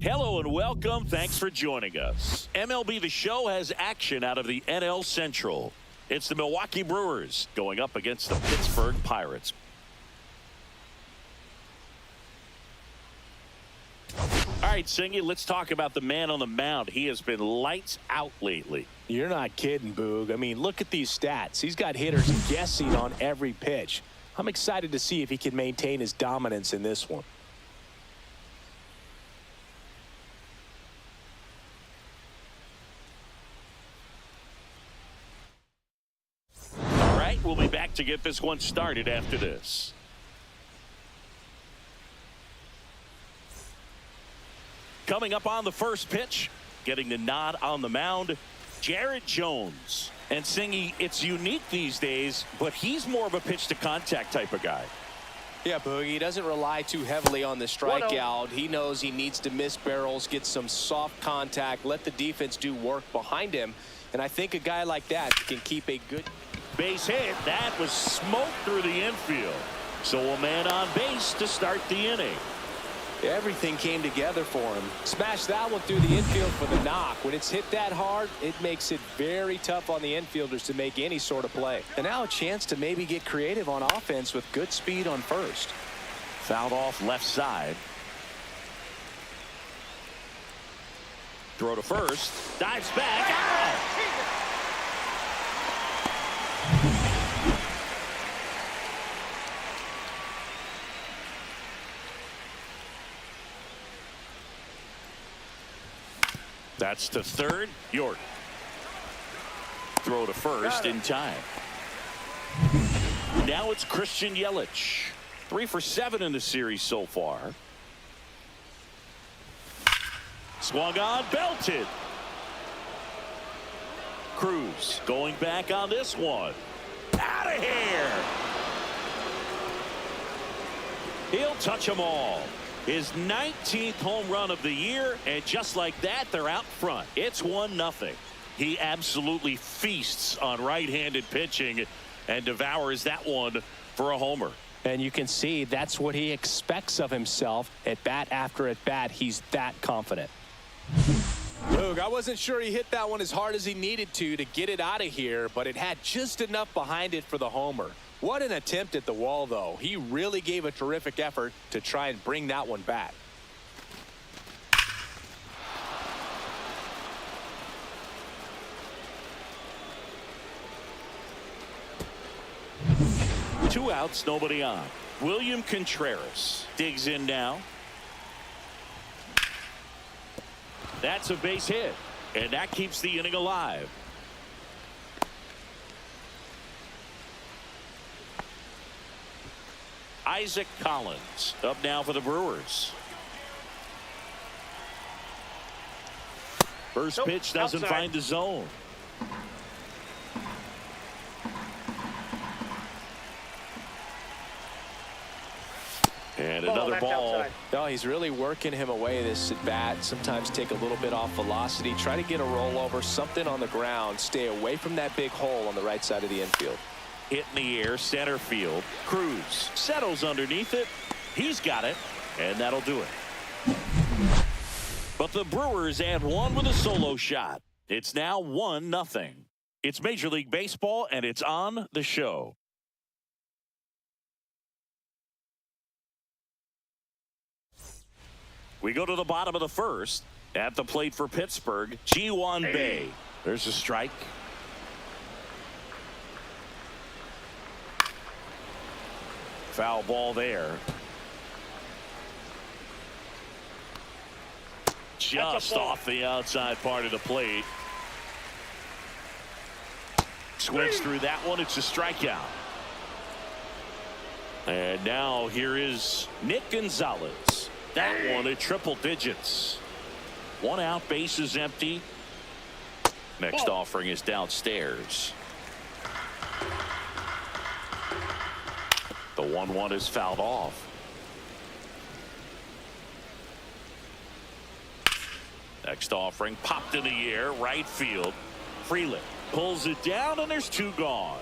Hello and welcome. Thanks for joining us. MLB The Show has action out of the NL Central. It's the Milwaukee Brewers going up against the Pittsburgh Pirates. All right, Singy, let's talk about the man on the mound. He has been lights out lately. You're not kidding, Boog. I mean, look at these stats. He's got hitters guessing on every pitch. I'm excited to see if he can maintain his dominance in this one. All right, we'll be back to get this one started after this. Coming up on the first pitch, getting the nod on the mound, Jared Jones. And Singy, it's unique these days, but he's more of a pitch-to-contact type of guy. Yeah, Boogie, he doesn't rely too heavily on the strikeout. He knows he needs to miss barrels, get some soft contact, let the defense do work behind him. And I think a guy like that can keep a good base hit. That was smoked through the infield. So a man on base to start the inning. Everything came together for him. Smashed that one through the infield for the knock. When it's hit that hard, it makes it very tough on the infielders to make any sort of play. And now a chance to maybe get creative on offense with good speed on first. Fouled off left side. Throw to first. Dives back. Out! That's to third. York. Throw to first in time. Now it's Christian Yelich. 3 for 7 in the series so far. Swung on, belted. Cruz going back on this one. Out of here. He'll touch them all. His 19th home run of the year, and just like that, they're out front. It's 1-0. He absolutely feasts on right-handed pitching and devours that one for a homer. And you can see that's what he expects of himself at bat after at bat. He's that confident. Look, I wasn't sure he hit that one as hard as he needed to get it out of here, but it had just enough behind it for the homer. What an attempt at the wall, though. He really gave a terrific effort to try and bring that one back. Two outs, nobody on. William Contreras digs in now. That's a base hit, and that keeps the inning alive. Isaac Collins up now for the Brewers. First pitch doesn't find the zone. And another ball. No, he's really working him away this at bat. Sometimes take a little bit off velocity. Try to get a rollover, something on the ground. Stay away from that big hole on the right side of the infield. Hit in the air, center field. Cruz settles underneath it. He's got it, and that'll do it. But the Brewers add one with a solo shot. It's now 1-0. It's Major League Baseball, and it's on the show. We go to the bottom of the first. At the plate for Pittsburgh, Ji-Hwan Bae. There's a strike. Foul ball there. Just off the outside part of the plate. Swings through that one. It's a strikeout. And now here is Nick Gonzales. That one at triple digits. 1 out, base is empty. Next offering is downstairs. The 1-1 is fouled off. Next offering popped in the air, right field. Frelick pulls it down, and there's 2 gone.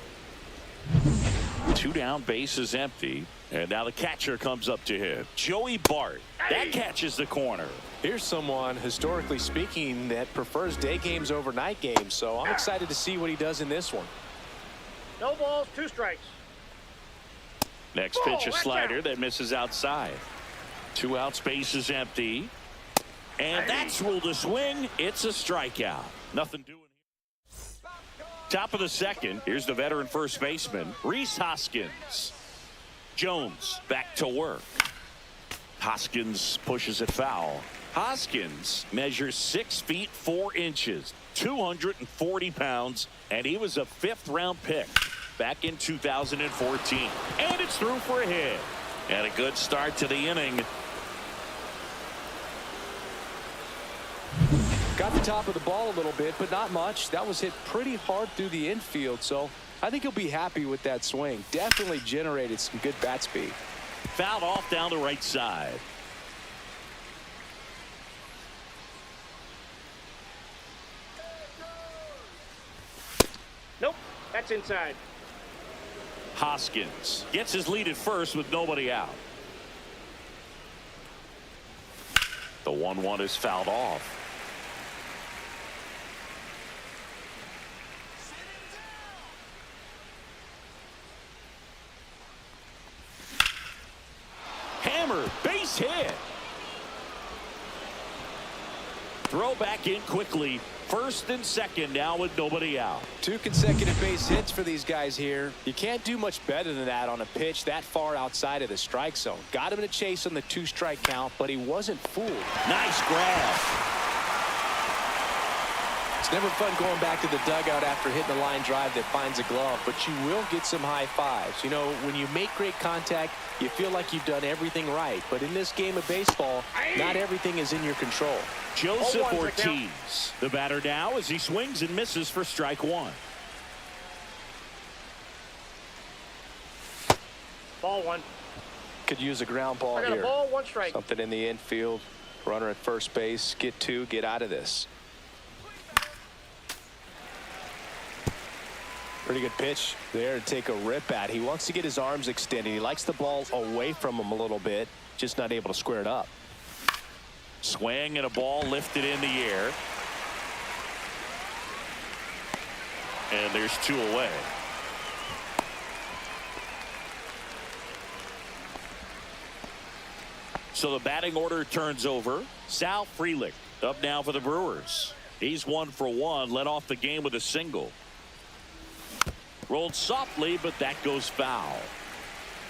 2 down, base is empty. And now the catcher comes up to hit. Joey Bart That catches the corner. Here's someone, historically speaking, that prefers day games over night games, so I'm excited to see what he does in this one. No balls, 2 strikes. Next pitch, a slider that misses outside. 2 outs, base is empty. And that's ruled a swing. It's a strikeout. Nothing doing here. Top of the second. Here's the veteran first baseman, Rhys Hoskins. Jones back to work. Hoskins pushes it foul. Hoskins measures 6 feet 4 inches, 240 pounds, and he was a 5th-round pick back in 2014. And it's through for a hit. And a good start to the inning. Got the top of the ball a little bit, but not much. That was hit pretty hard through the infield, so I think he'll be happy with that swing. Definitely generated some good bat speed. Fouled off down the right side. Nope, that's inside. Hoskins gets his lead at first with nobody out. The 1-1 is fouled off. Hammer, base hit. Throw back in quickly. First and second now with nobody out. 2 consecutive base hits for these guys here. You can't do much better than that on a pitch that far outside of the strike zone. Got him in a chase on the 2-strike count, but he wasn't fooled. Nice grab. It's never fun going back to the dugout after hitting a line drive that finds a glove, but you will get some high fives. You know, when you make great contact, you feel like you've done everything right. But in this game of baseball, not everything is in your control. Joseph Ortiz, the batter now as he swings and misses for strike 1. Ball 1. Could use a ground ball I got here. a ball, 1 strike. Something in the infield. Runner at first base. Get 2. Get out of this. Pretty good pitch there to take a rip at. He wants to get his arms extended. He likes the ball away from him a little bit. Just not able to square it up. Swing and a ball lifted in the air. And there's 2 away. So the batting order turns over. Sal Frelick up now for the Brewers. He's 1 for 1. Led off the game with a single. Rolled softly, but that goes foul.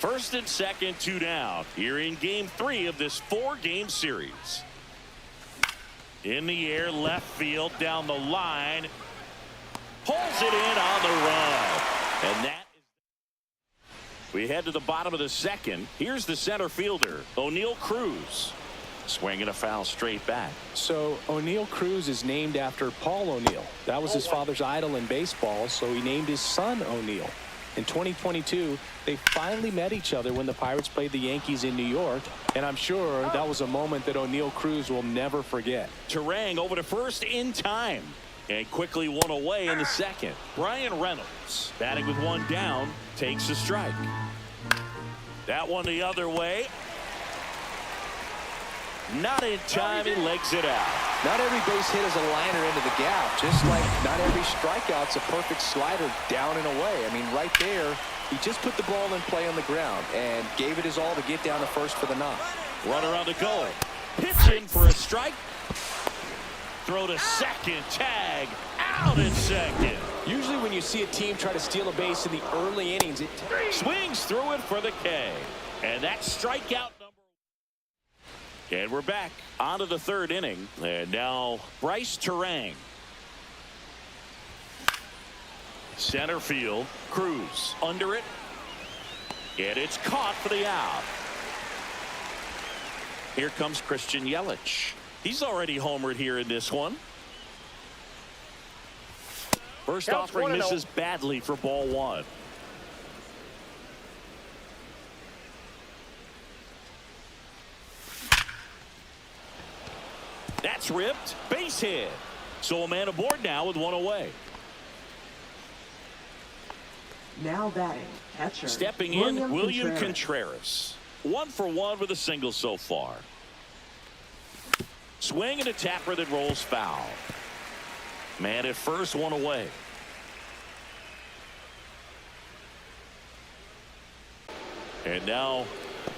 First and second, 2 down. Here in game 3 of this 4-game series. In the air, left field, down the line. Pulls it in on the run. And that is... We head to the bottom of the second. Here's the center fielder, O'Neal Cruz. Swinging a foul straight back. So O'Neal Cruz is named after Paul O'Neal. That was his father's idol in baseball, so he named his son O'Neal. In 2022, they finally met each other when the Pirates played the Yankees in New York, and I'm sure that was a moment that O'Neal Cruz will never forget. Turang over to first in time, and quickly 1 away in the second. Brian Reynolds, batting with 1 down, takes a strike. That one the other way. Not in time, he legs it out. Not every base hit is a liner into the gap, just like not every strikeout's a perfect slider down and away. I mean, right there, he just put the ball in play on the ground and gave it his all to get down to first for the knock. Runner on the go. Pitch in for a strike. Throw to second. Tag. Out in second. Usually when you see a team try to steal a base in the early innings, it swings through it for the K. And that's strikeout number 1. And we're back onto the 3rd inning. And now Bryce Turang. Center field. Cruz under it. And it's caught for the out. Here comes Christian Yelich. He's already homered here in this one. First offering misses badly for ball 1. That's ripped. Base hit. So a man aboard now with 1 away. Now batting, catcher. Stepping in, William Contreras. 1 for 1 with a single so far. Swing and a tapper that rolls foul. Man at first, one away. And now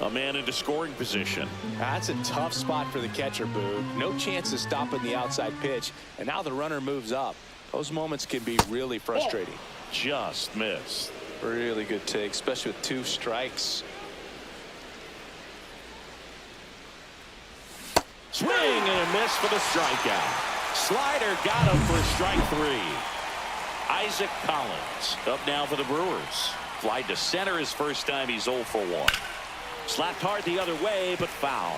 a man into scoring position. That's a tough spot for the catcher, Boog. No chance of stopping the outside pitch, and now the runner moves up. Those moments can be really frustrating. Just missed. Really good take, especially with 2 strikes. Swing and a miss for the strikeout. Slider got him for strike 3. Isaac Collins up now for the Brewers. Fly to center his first time. He's 0 for 1. Slapped hard the other way, but foul.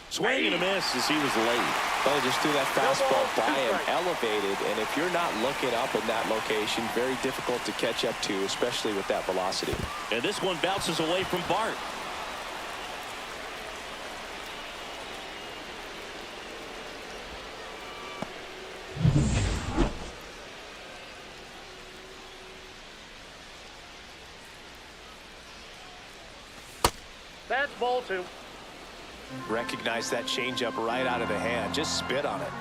Swing and a miss as he was late. Oh, just threw that fastball by him, elevated, and if you're not looking up in that location, very difficult to catch up to, especially with that velocity. And this one bounces away from Bart. That's ball 2. Recognize that changeup right out of the hand. Just spit on it.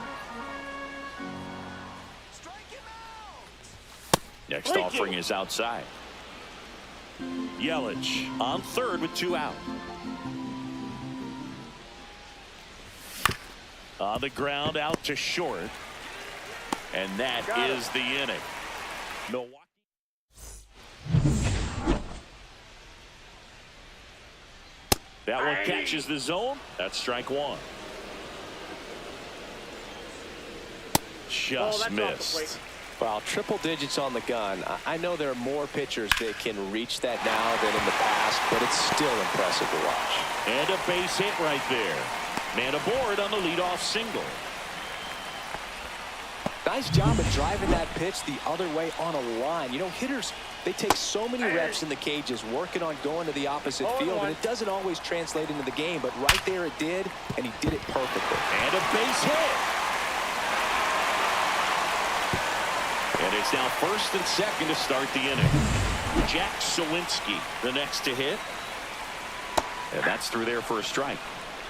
Next offering is outside. Yelich on third with 2 out. On the ground out to short. And that is the inning. Milwaukee. That one catches the zone. That's strike 1. Just missed. Well, triple digits on the gun. I know there are more pitchers that can reach that now than in the past, but it's still impressive to watch. And a base hit right there. Man aboard on the leadoff single. Nice job of driving that pitch the other way on a line. You know, hitters, they take so many reps in the cages working on going to the opposite field, and it doesn't always translate into the game, but right there it did, and he did it perfectly. And a base hit. And it's now first and second to start the inning. Jack Sawinski, the next to hit. And that's through there for a strike.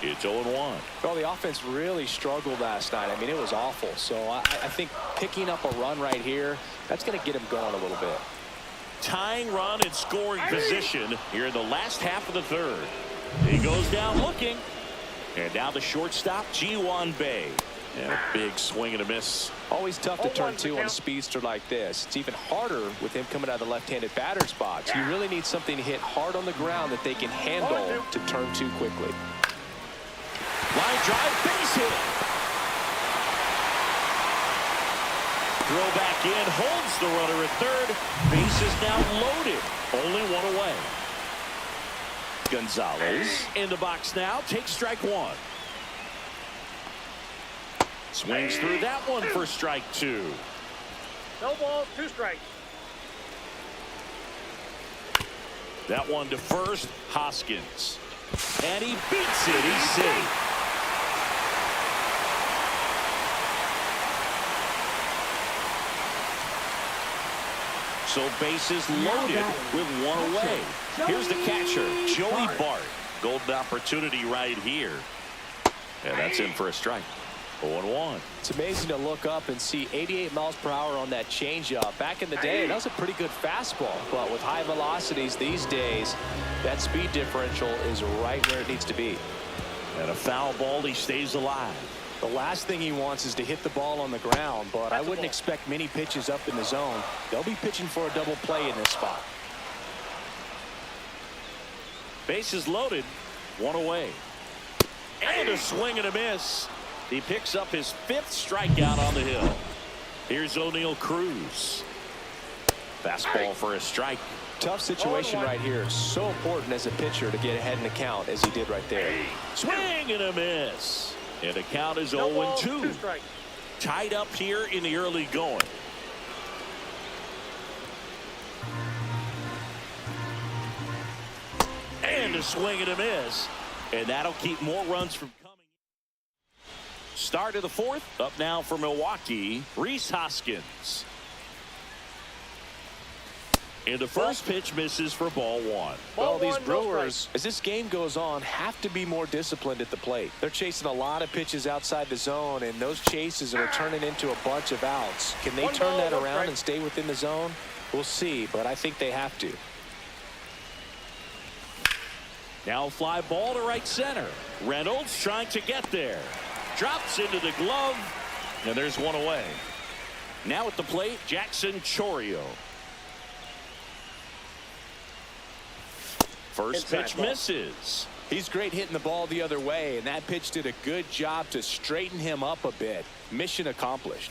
It's 0-1. Well, the offense really struggled last night. I mean, it was awful. So I think picking up a run right here, that's going to get him going a little bit. Tying run in scoring position here in the last half of the third. He goes down looking. And now the shortstop, Ji-Hwan Bae. And a big swing and a miss. Always tough to turn 2 on a speedster like this. It's even harder with him coming out of the left-handed batter's box. You really need something to hit hard on the ground that they can handle to turn 2 quickly. Line drive, base hit. Throw back in, holds the runner at third. Base is now loaded. Only 1 away. Gonzales in the box now. Takes strike 1. Swings through that one for strike 2. No balls, 2 strikes. That one to first, Hoskins. And he beats it. He's safe. So bases loaded with 1 away. Here's the catcher, Joey Bart. Golden opportunity right here. And that's in for a strike. 0-1. It's amazing to look up and see 88 miles per hour on that changeup. Back in the day, that was a pretty good fastball. But with high velocities these days, that speed differential is right where it needs to be. And a foul ball, he stays alive. The last thing he wants is to hit the ball on the ground, but I wouldn't expect many pitches up in the zone. They'll be pitching for a double play in this spot. Bases loaded, 1 away. And a swing and a miss. He picks up his 5th strikeout on the hill. Here's O'Neal Cruz. Fastball for a strike. Tough situation right here. So important as a pitcher to get ahead in the count as he did right there. Swing and a miss. And the count is 0-2. Tied up here in the early going. And a swing and a miss. And that'll keep more runs from coming. Start of the 4th. Up now for Milwaukee, Rhys Hoskins. And the first pitch misses for ball one. Well, these no Brewers, as this game goes on, have to be more disciplined at the plate. They're chasing a lot of pitches outside the zone, and those chases are turning into a bunch of outs. Can they turn that around and stay within the zone? We'll see, but I think they have to. Now fly ball to right center. Reynolds trying to get there. Drops into the glove, and there's one away. Now at the plate, Jackson Chourio. First pitch misses. He's great hitting the ball the other way, and that pitch did a good job to straighten him up a bit. Mission accomplished.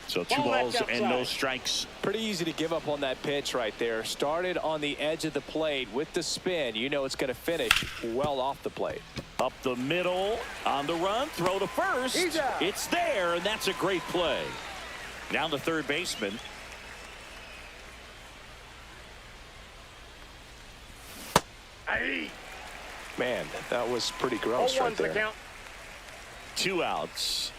So 2 balls and no strikes. Pretty easy to give up on that pitch right there. Started on the edge of the plate with the spin. You know it's going to finish well off the plate. Up the middle, on the run, throw to first. It's there, and that's a great play. Now the third baseman. Man, that was pretty gross right there. 2 outs.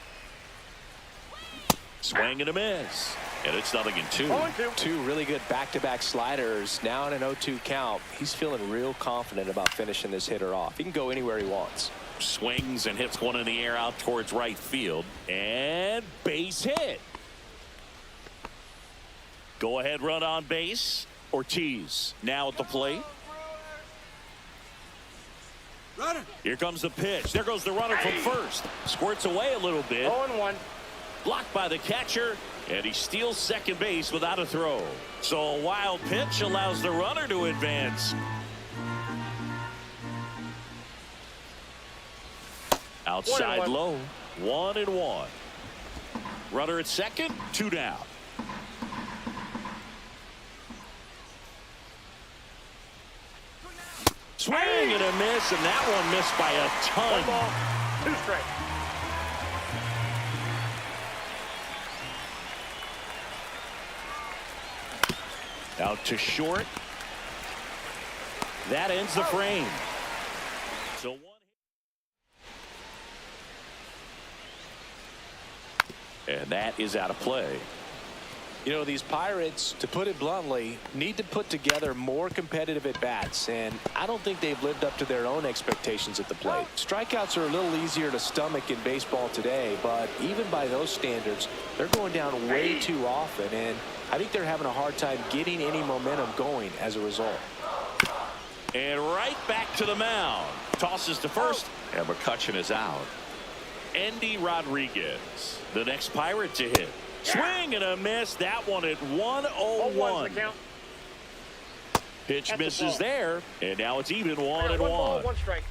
Swing and a miss. And it's 0-2. 2 really good back-to-back sliders. Now in an 0-2 count. He's feeling real confident about finishing this hitter off. He can go anywhere he wants. Swings and hits one in the air out towards right field. And base hit. Go ahead run on base. Ortiz now at the plate. Runner. Here comes the pitch. There goes the runner from first. Squirts away a little bit. 0-1. Blocked by the catcher, and he steals second base without a throw. So a wild pitch allows the runner to advance. Outside low, 1-1. Runner at second, 2 down. Swing and a miss, and that one missed by a ton. 1 ball, 2 strikes. Out to short. That ends the frame. So 1 hit. And that is out of play. You know, these Pirates, to put it bluntly, need to put together more competitive at-bats, and I don't think they've lived up to their own expectations at the plate. Strikeouts are a little easier to stomach in baseball today, but even by those standards, they're going down way too often, and I think they're having a hard time getting any momentum going as a result. And right back to the mound. Tosses to first, and McCutchen is out. Endy Rodriguez, the next Pirate to hit. Swing and a miss. That one at 1-0-1. Pitch misses there, and now it's even 1-1. 1 ball, 1 strike.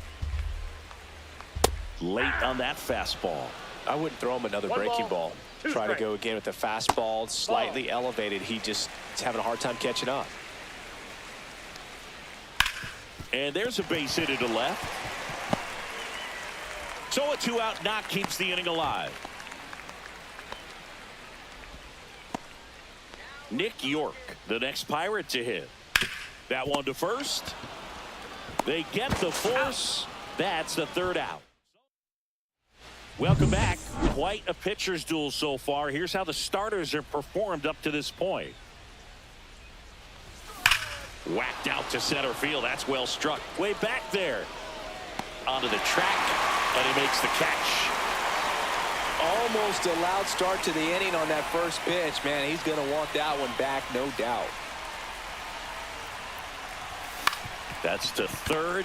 Late on that fastball. I wouldn't throw him another 1 breaking ball, ball. 2 Try to strikes. go again with the fastball, slightly elevated. He just is having a hard time catching up. And there's a base hit to left. So a 2-out knock keeps the inning alive. Nick York, the next Pirate to hit. That one to first. They get the force. That's the 3rd out. Welcome back. Quite a pitcher's duel so far. Here's how the starters have performed up to this point. Whacked out to center field. That's well struck. Way back there. Onto the track, and he makes the catch. Almost a loud start to the inning on that first pitch. Man, he's going to want that one back, no doubt. That's to third.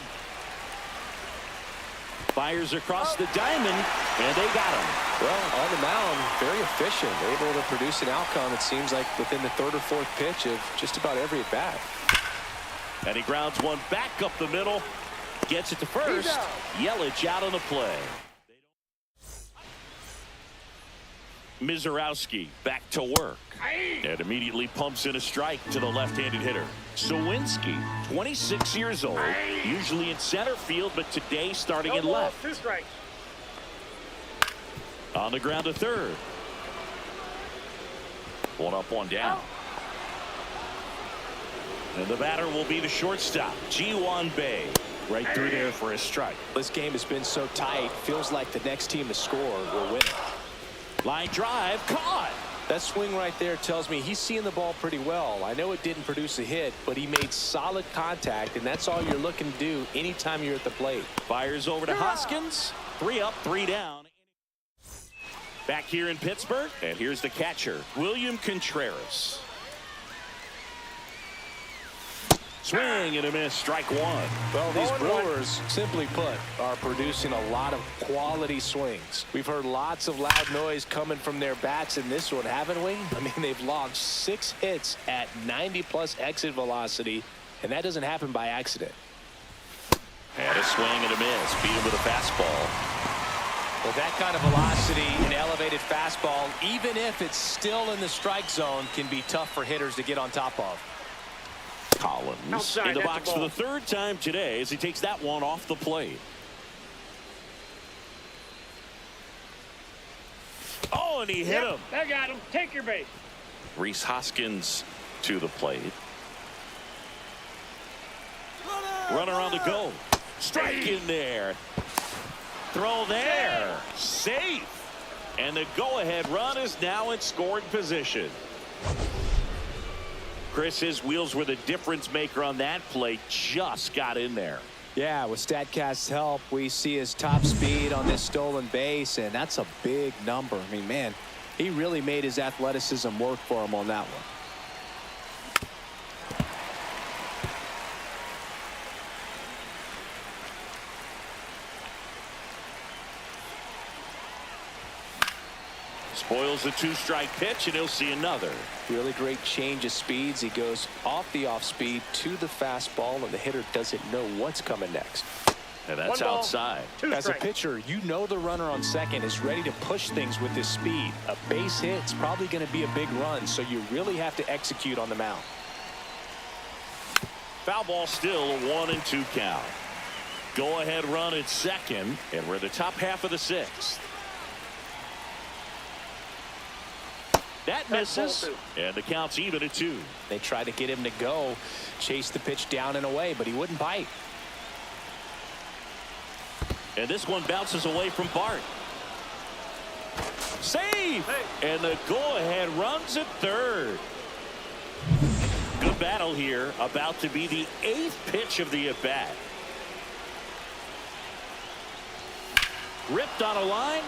Fires across the diamond, and they got him. Well, on the mound, very efficient. Able to produce an outcome, it seems like, within the 3rd or 4th pitch of just about every at-bat. And he grounds one back up the middle. Gets it to first. Yelich out on the play. Mizorowski back to work. And immediately pumps in a strike to the left-handed hitter. Sawinski, 26 years old, usually in center field, but today starting in left. 2 strikes. On the ground to third. 1 up, 1 down. And the batter will be the shortstop, Ji-Hwan Bae. Right through there for a strike. This game has been so tight, feels like the next team to score will win it. Line drive, caught. That swing right there tells me he's seeing the ball pretty well. I know it didn't produce a hit, but he made solid contact, and that's all you're looking to do anytime you're at the plate. Fires over to Hoskins. 3 up, 3 down. Back here in Pittsburgh, and here's the catcher, William Contreras. Swing and a miss, strike one. Well, these Brewers, simply put, are producing a lot of quality swings. We've heard lots of loud noise coming from their bats in this one, haven't we? I mean, they've logged 6 hits at 90-plus exit velocity, and that doesn't happen by accident. And a swing and a miss. Beat him with a fastball. Well, that kind of velocity, an elevated fastball, even if it's still in the strike zone, can be tough for hitters to get on top of. Collins Outside, in the that's box a for ball. the 3rd time today as he takes that one off the plate. Oh, and he hit him. I got him. Take your base. Rhys Hoskins to the plate. Runner on the go. Strike in there. Throw there. Safe. And the go-ahead run is now in scoring position. Chris, his wheels were the difference maker on that play. Just got in there. Yeah, with StatCast's help, we see his top speed on this stolen base, and that's a big number. I mean, man, he really made his athleticism work for him on that one. Spoils the 2-strike pitch, and he'll see another. Really great change of speeds. He goes off the off speed to the fastball, and the hitter doesn't know what's coming next. And that's 1 ball, outside. 2 As a strikes. pitcher, you know the runner on second is ready to push things with his speed. A base hit's probably going to be a big run, so you really have to execute on the mound. Foul ball still, a 1-2 count. Go ahead run at second, and we're in the top half of the 6th. That misses, and the count's even at 2. They tried to get him to go, chase the pitch down and away, but he wouldn't bite. And this one bounces away from Bart. Save! And the go-ahead runs at 3rd. Good battle here, about to be the 8th pitch of the at-bat. Ripped on a line.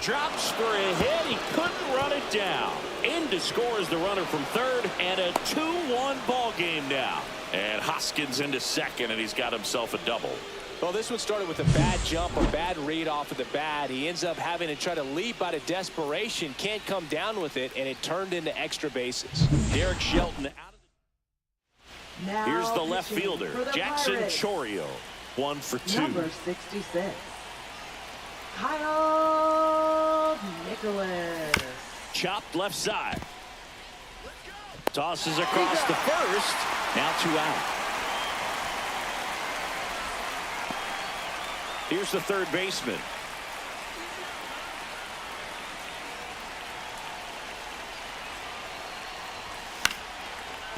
Drops for a hit. He couldn't run it down. In to score is the runner from 3rd, and a 2-1 ball game now. And Hoskins into second, and he's got himself a double. Well, this one started with a bad jump, a bad read off of the bat. He ends up having to try to leap out of desperation, can't come down with it, and it turned into extra bases. Derek Shelton out of the... Now Here's the left pitching fielder, for the Jackson Pirates, Chorio. 1 for 2. number 66, Kyle Nicholas. Chopped left side. Tosses across the first. Now 2 out. Here's the 3rd baseman.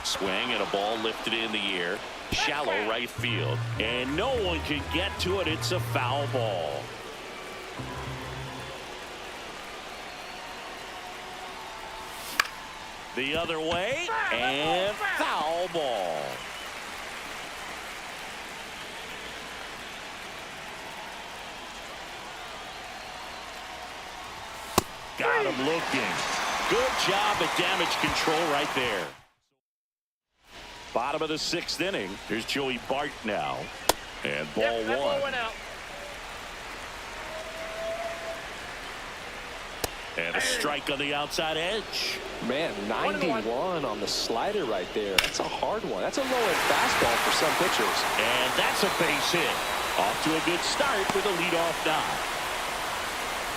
Swing and a ball lifted in the air. Shallow right field. And no one can get to it. It's a foul ball. The other way, and foul ball. Got him looking. Good job at damage control right there. Bottom of the 6th inning. Here's Joey Bart now. And ball That ball 1. went out. And a strike on the outside edge. Man, 91 on the slider right there. That's a hard one. That's a low-end fastball for some pitchers. And that's a base hit. Off to a good start with a leadoff knock.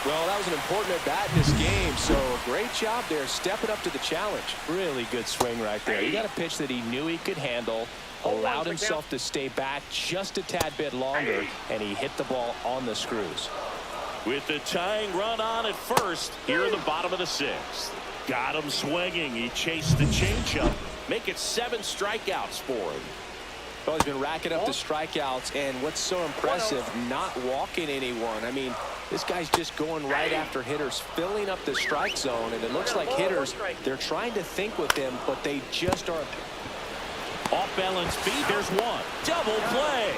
Well, that was an important at-bat in this game, so a great job there stepping up to the challenge. Really good swing right there. He got a pitch that he knew he could handle, allowed himself to stay back just a tad bit longer, and he hit the ball on the screws. With the tying run on at first, here in the bottom of the 6th. Got him swinging. He chased the changeup. Make it 7 strikeouts for him. Well, he's been racking up the strikeouts, and what's so impressive, not walking anyone. I mean, this guy's just going right after hitters, filling up the strike zone, and it looks like hitters, they're trying to think with him, but they just aren't. Off balance feet. There's one. Double play.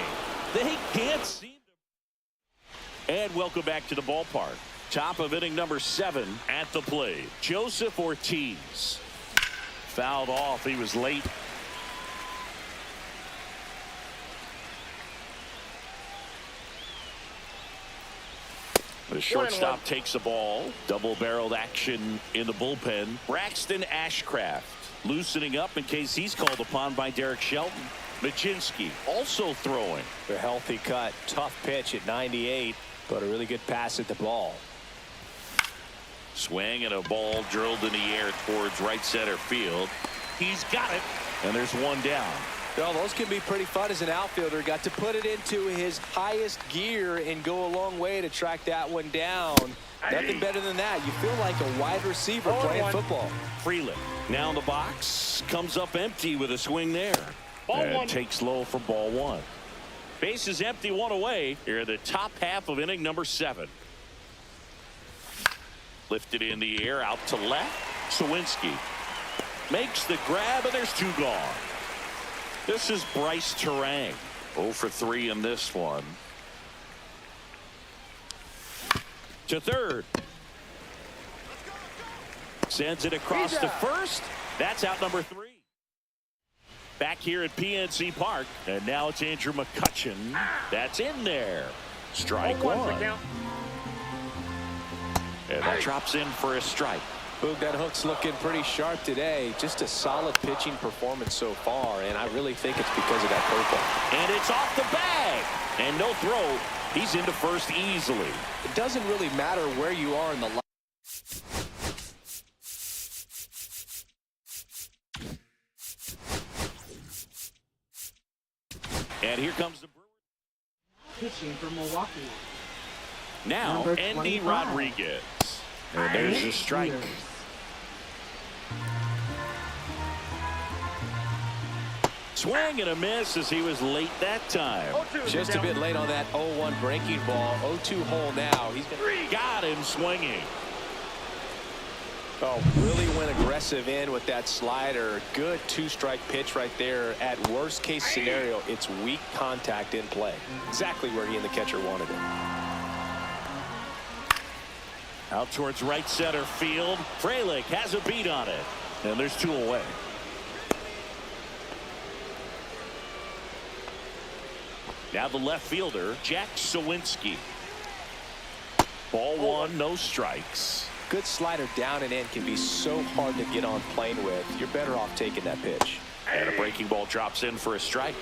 They can't seem to. And welcome back to the ballpark. Top of inning number 7 at the plate. Joseph Ortiz. Fouled off. He was late. The shortstop takes the ball. Double-barreled action in the bullpen. Braxton Ashcraft loosening up in case he's called upon by Derek Shelton. Majinski also throwing. A healthy cut. Tough pitch at 98, but a really good pass at the ball. Swing and a ball drilled in the air towards right center field. He's got it, and there's one down. Well, those can be pretty fun as an outfielder. Got to put it into his highest gear and go a long way to track that one down. Nothing better than that. You feel like a wide receiver playing football. Frelick now in the box. Comes up empty with a swing there. And takes low for ball 1. Base is empty, 1 away. Here in the top half of inning number 7. Lifted in the air out to left. Sawinski makes the grab, and there's 2 gone. This is Bryce Terang. 0 for 3 in this one. To third. Sends it across to first. That's out number 3. Back here at PNC Park. And now it's Andrew McCutchen. That's in there. Strike 1. And that drops in for a strike. Boog, that hook's looking pretty sharp today. Just a solid pitching performance so far, and I really think it's because of that curveball. And it's off the bag. And no throw. He's into first easily. It doesn't really matter where you are in the line. And here comes the Brewers. Pitching for Milwaukee. Now, Number Andy 25. Rodriguez. And there's a strike. Swing and a miss as he was late that time. Just a bit late on that 0-1 breaking ball. 0-2 hole now. He's got him swinging. Oh, really went aggressive in with that slider. Good 2-strike pitch right there. At worst case scenario, it's weak contact in play. Exactly where he and the catcher wanted it. Out towards right center field. Frelick has a beat on it. And there's 2 away. Now the left fielder, Jack Sawinski. Ball 1, no strikes. Good slider down and in can be so hard to get on plane with. You're better off taking that pitch. And a breaking ball drops in for a strike.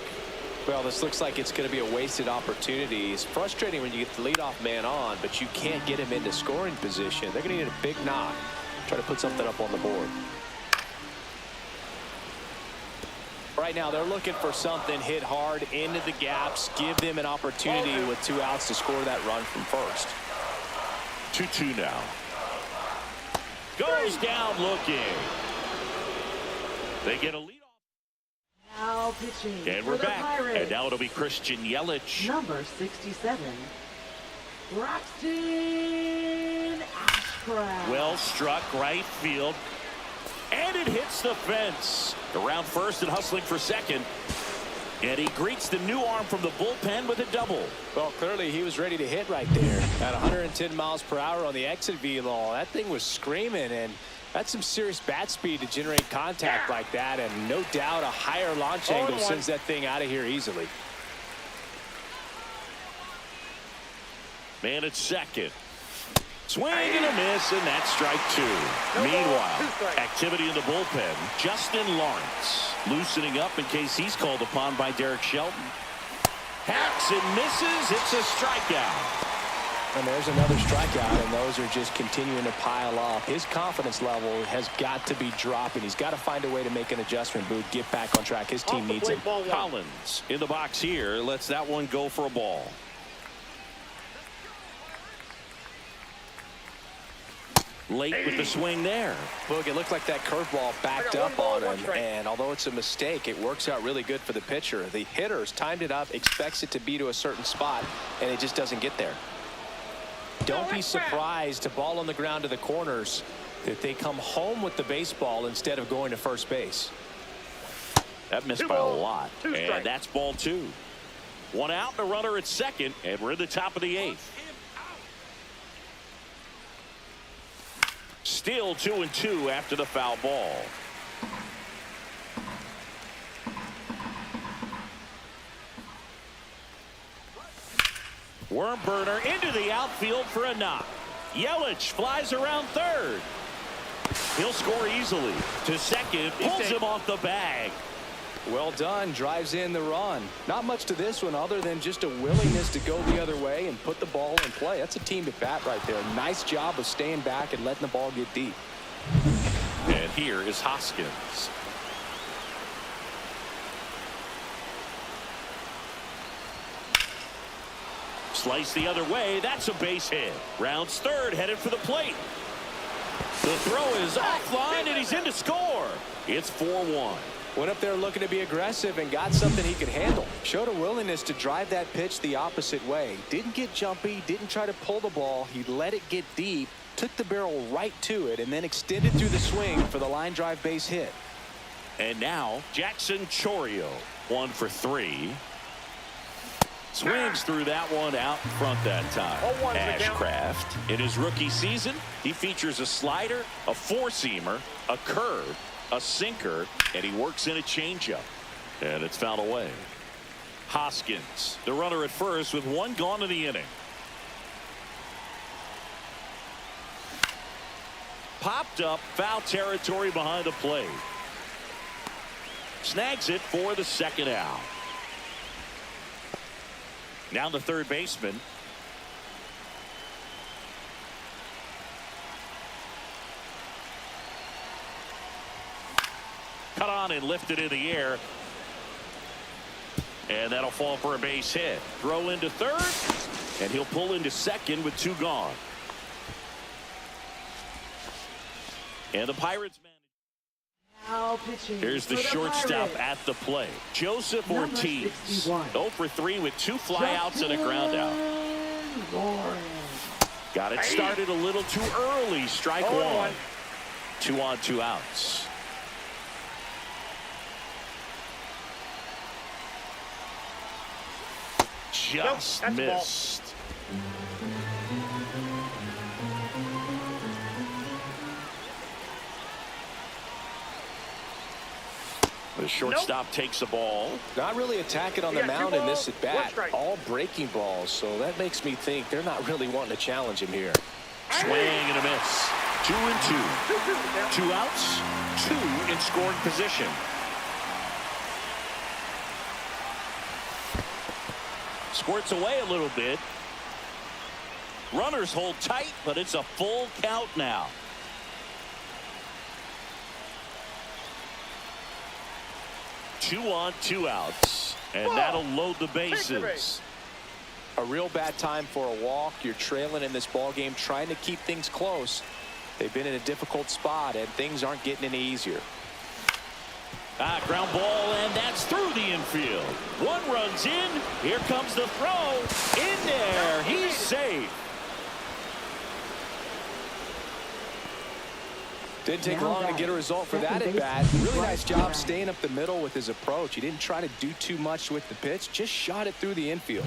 Well, this looks like it's going to be a wasted opportunity. It's frustrating when you get the leadoff man on, but you can't get him into scoring position. They're going to need a big knock. Try to put something up on the board. Right now, they're looking for something hit hard into the gaps, give them an opportunity with 2 outs to score that run from first. 2-2 now. Goes down looking. They get a lead off. Now pitching. And for we're the back. Pirates. And now it'll be Christian Yelich. Number 67. Braxton Ashcraft. Well struck right field. And it hits the fence. Around first and hustling for second. And he greets the new arm from the bullpen with a double. Well, clearly he was ready to hit right there. At 110 miles per hour on the exit velo. That thing was screaming, and that's some serious bat speed to generate contact like that. And no doubt a higher launch angle sends that thing out of here easily. Man at second. Swing and a miss, and that's strike 2. Meanwhile, activity in the bullpen. Justin Lawrence loosening up in case he's called upon by Derek Shelton. Hacks and misses. It's a strikeout. And there's another strikeout, and those are just continuing to pile up. His confidence level has got to be dropping. He's got to find a way to make an adjustment, Booth, get back on track. His team needs him. Collins in the box here. Lets that one go for a ball. late with the swing there. Look, it looked like that curveball backed up on him, and although it's a mistake, it works out really good for the pitcher. The hitter's timed it up, expects it to be to a certain spot, and it just doesn't get there. Don't be surprised to ball on the ground to the corners that they come home with the baseball instead of going to first base. That missed by a lot, and that's ball 2. 1 out and a runner at second, and we're in the top of the 8th. Still 2-2 after the foul ball. Worm burner into the outfield for a knock. Yelich flies around third. He'll score easily. To second, pulls him off the bag. Well done, drives in the run. Not much to this one other than just a willingness to go the other way and put the ball in play. That's a team at bat right there. Nice job of staying back and letting the ball get deep. And here is Hoskins. Slice the other way. That's a base hit. Rounds third, headed for the plate. The throw is offline, and he's in to score. It's 4-1. Went up there looking to be aggressive and got something he could handle. Showed a willingness to drive that pitch the opposite way. Didn't get jumpy, didn't try to pull the ball. He let it get deep, took the barrel right to it, and then extended through the swing for the line drive base hit. And now Jackson Chourio, 1 for 3. Swings through that one out in front that time. Ashcraft, in his rookie season, he features a slider, a four-seamer, a curve, a sinker, and he works in a changeup. And it's fouled away. Hoskins, the runner at first with 1 gone in the inning. Popped up, foul territory behind the plate. Snags it for the second out. Now the third baseman. Cut on and lifted in the air. And that'll fall for a base hit. Throw into third. And he'll pull into second with 2 gone. And the Pirates man. Now pitching. Here's the shortstop at the plate. Joseph Ortiz. 0 for 3 with 2 flyouts and a ground out. Got it started a little too early. Strike 1. 2 on, 2 outs. Just missed. The shortstop takes the ball. Not really attacking on the mound in this at bat. All breaking balls, so that makes me think they're not really wanting to challenge him here. Swing and a miss. 2 and 2. 2 outs, 2 in scoring position. Squirts away a little bit. Runners hold tight, but it's a full count now. Two on, 2 outs, and that'll load the bases. A real bad time for a walk. You're trailing in this ball game, trying to keep things close. They've been in a difficult spot, and things aren't getting any easier. Ground ball, and that's through the infield. 1 runs in. Here comes the throw. In there. He's safe. Didn't take long to get a result for that at bat. Really nice job staying up the middle with his approach. He didn't try to do too much with the pitch, just shot it through the infield.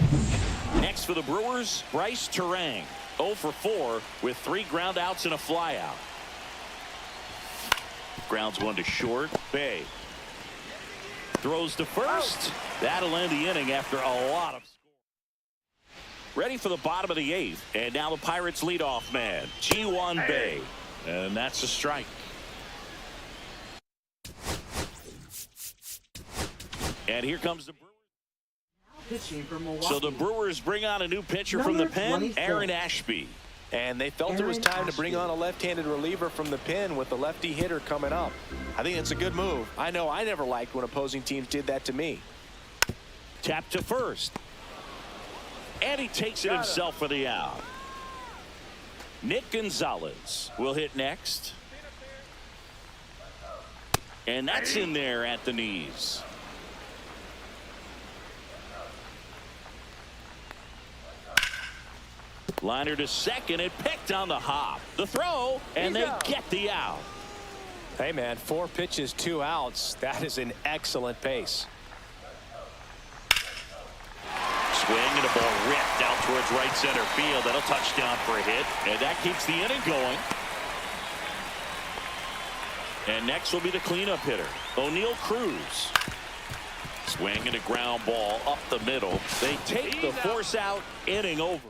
Next for the Brewers, Bryce Terang. 0 for 4 with 3 ground outs and a flyout. Grounds 1 to short. Bay throws to first. That'll end the inning after a lot of scoring. Ready for the bottom of the 8th, and now the Pirates leadoff man, Ji-Hwan Bae. And that's a strike. And here comes the Brewers. Pitching for Milwaukee. So the Brewers bring on a new pitcher from the pen, Aaron Ashby. And they felt it was time to bring on a left-handed reliever from the pen with the lefty hitter coming up. I think it's a good move. I know I never liked when opposing teams did that to me. Tap to first. And he takes it himself for the out. Nick Gonzales will hit next. And that's in there at the knees. Liner to second and picked on the hop. The throw, and they get the out. Hey, man, 4 pitches, 2 outs. That is an excellent pace. Swing and a ball ripped out towards right center field. That'll touchdown for a hit, and that keeps the inning going. And next will be the cleanup hitter, O'Neal Cruz. Swing and a ground ball up the middle. They take the force out, inning over.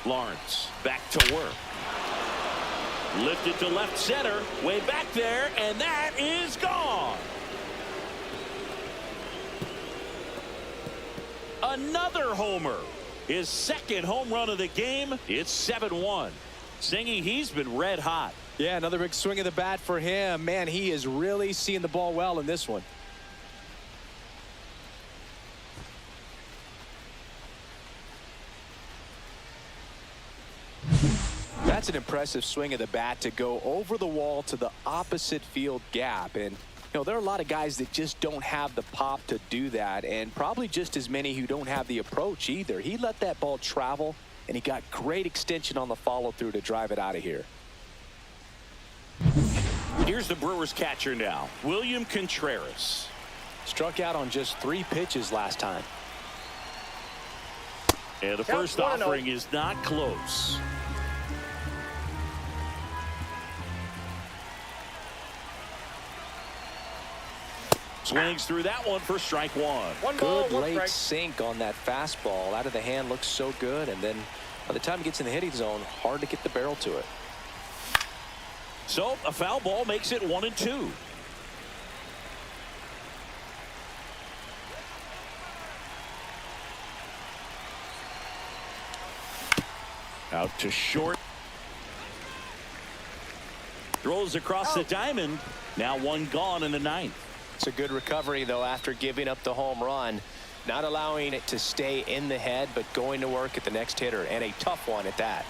Lawrence back to work. Lifted to left center, way back there, and that is gone. Another homer. His second home run of the game. It's 7-1. Singy, he's been red hot. Yeah, another big swing of the bat for him. Man, he is really seeing the ball well in this one. That's an impressive swing of the bat to go over the wall to the opposite field gap. And, you know, there are a lot of guys that just don't have the pop to do that, and probably just as many who don't have the approach either. He let that ball travel, and he got great extension on the follow-through to drive it out of here. Here's the Brewers catcher now, William Contreras. Struck out on just 3 pitches last time. And the first offering is not close. Swings through that one for strike one. Good late sink on that fastball. Out of the hand, looks so good. And then by the time it gets in the hitting zone, hard to get the barrel to it. So a foul ball makes it 1-2. Out to short. Throws across the diamond. Now one gone in the 9th. It's a good recovery, though, after giving up the home run. Not allowing it to stay in the head, but going to work at the next hitter, and a tough one at that.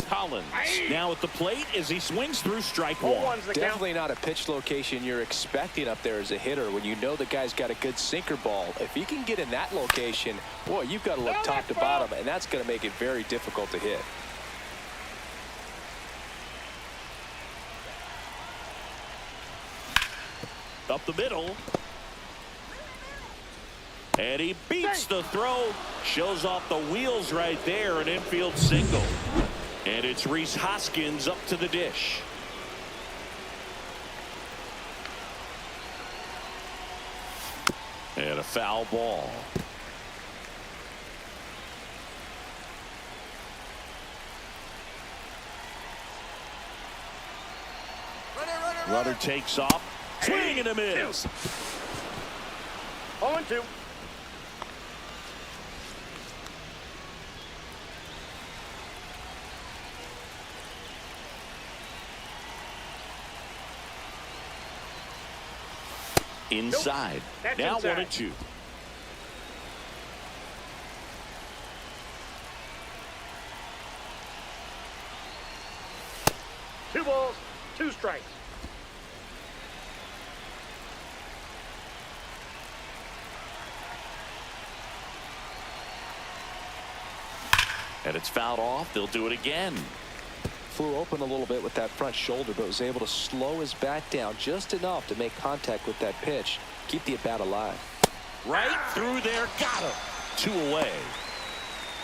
Collins now at the plate as he swings through strike one. Definitely not a pitch location you're expecting up there as a hitter when you know the guy's got a good sinker ball. If he can get in that location, boy, you've got to look top to bottom, and that's going to make it very difficult to hit. Up the middle. And he beats the throw. Shows off the wheels right there. An infield single. And it's Rhys Hoskins up to the dish. And a foul ball. Runner takes off. Swing and a miss. 0-2. Inside. Nope. Now inside. 1-2. Two balls, 2 strikes. And it's fouled off. They'll do it again. Flew open a little bit with that front shoulder, but was able to slow his bat down just enough to make contact with that pitch. Keep the at-bat alive. Right through there. Got him. 2 away.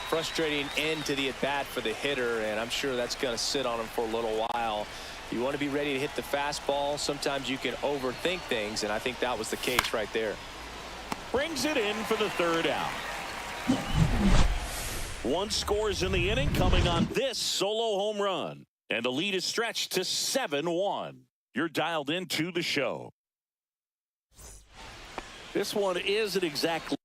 Frustrating end to the at-bat for the hitter, and I'm sure that's going to sit on him for a little while. You want to be ready to hit the fastball. Sometimes you can overthink things, and I think that was the case right there. Brings it in for the 3rd out. 1 scores in the inning coming on this solo home run. And the lead is stretched to 7-1. You're dialed into the show. This one isn't exactly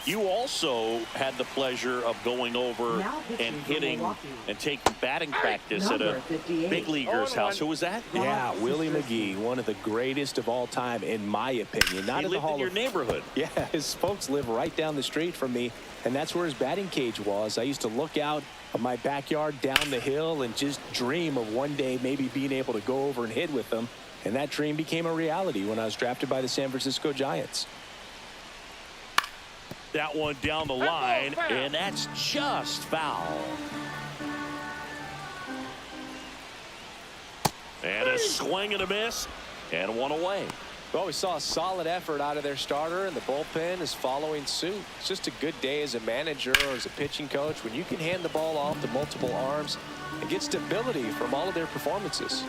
You also had the pleasure of going over Now pitching and for hitting Milwaukee. and taking batting practice at Number a 58. big leaguer's house. Who was that? Yeah, Rhys Willie Hoskins. McGee, one of the greatest of all time, in my opinion. Not He in the lived in Hall your of neighborhood. Yeah, his folks live right down the street from me, and that's where his batting cage was. I used to look out of my backyard down the hill and just dream of one day maybe being able to go over and hit with them, and that dream became a reality when I was drafted by the San Francisco Giants. That one down the line, and that's just foul. And a swing and a miss, and one away. Well, we saw a solid effort out of their starter, and the bullpen is following suit. It's just a good day as a manager or as a pitching coach when you can hand the ball off to multiple arms and get stability from all of their performances.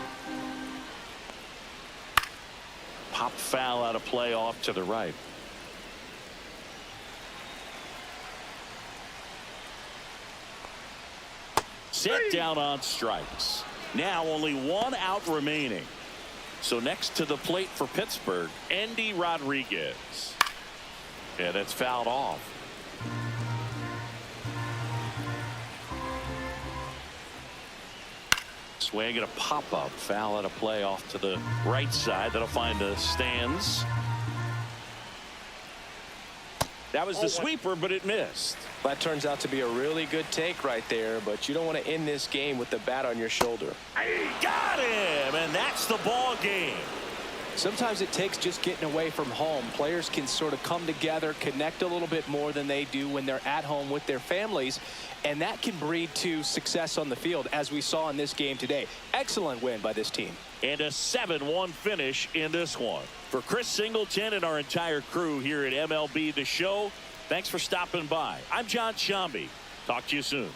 Pop foul out of play off to the right. Set down on strikes. Now only one out remaining. So next to the plate for Pittsburgh, Andy Rodriguez. And it's fouled off. Swing and a pop-up. Foul out of play off to the right side. That'll find the stands. That was the sweeper, but it missed. That turns out to be a really good take right there, but you don't want to end this game with the bat on your shoulder. Got him, and that's the ball game. Sometimes it takes just getting away from home. Players can sort of come together, connect a little bit more than they do when they're at home with their families, and that can breed to success on the field, as we saw in this game today. Excellent win by this team. And a 7-1 finish in this one. For Chris Singleton and our entire crew here at MLB The Show, thanks for stopping by. I'm John Shambi. Talk to you soon.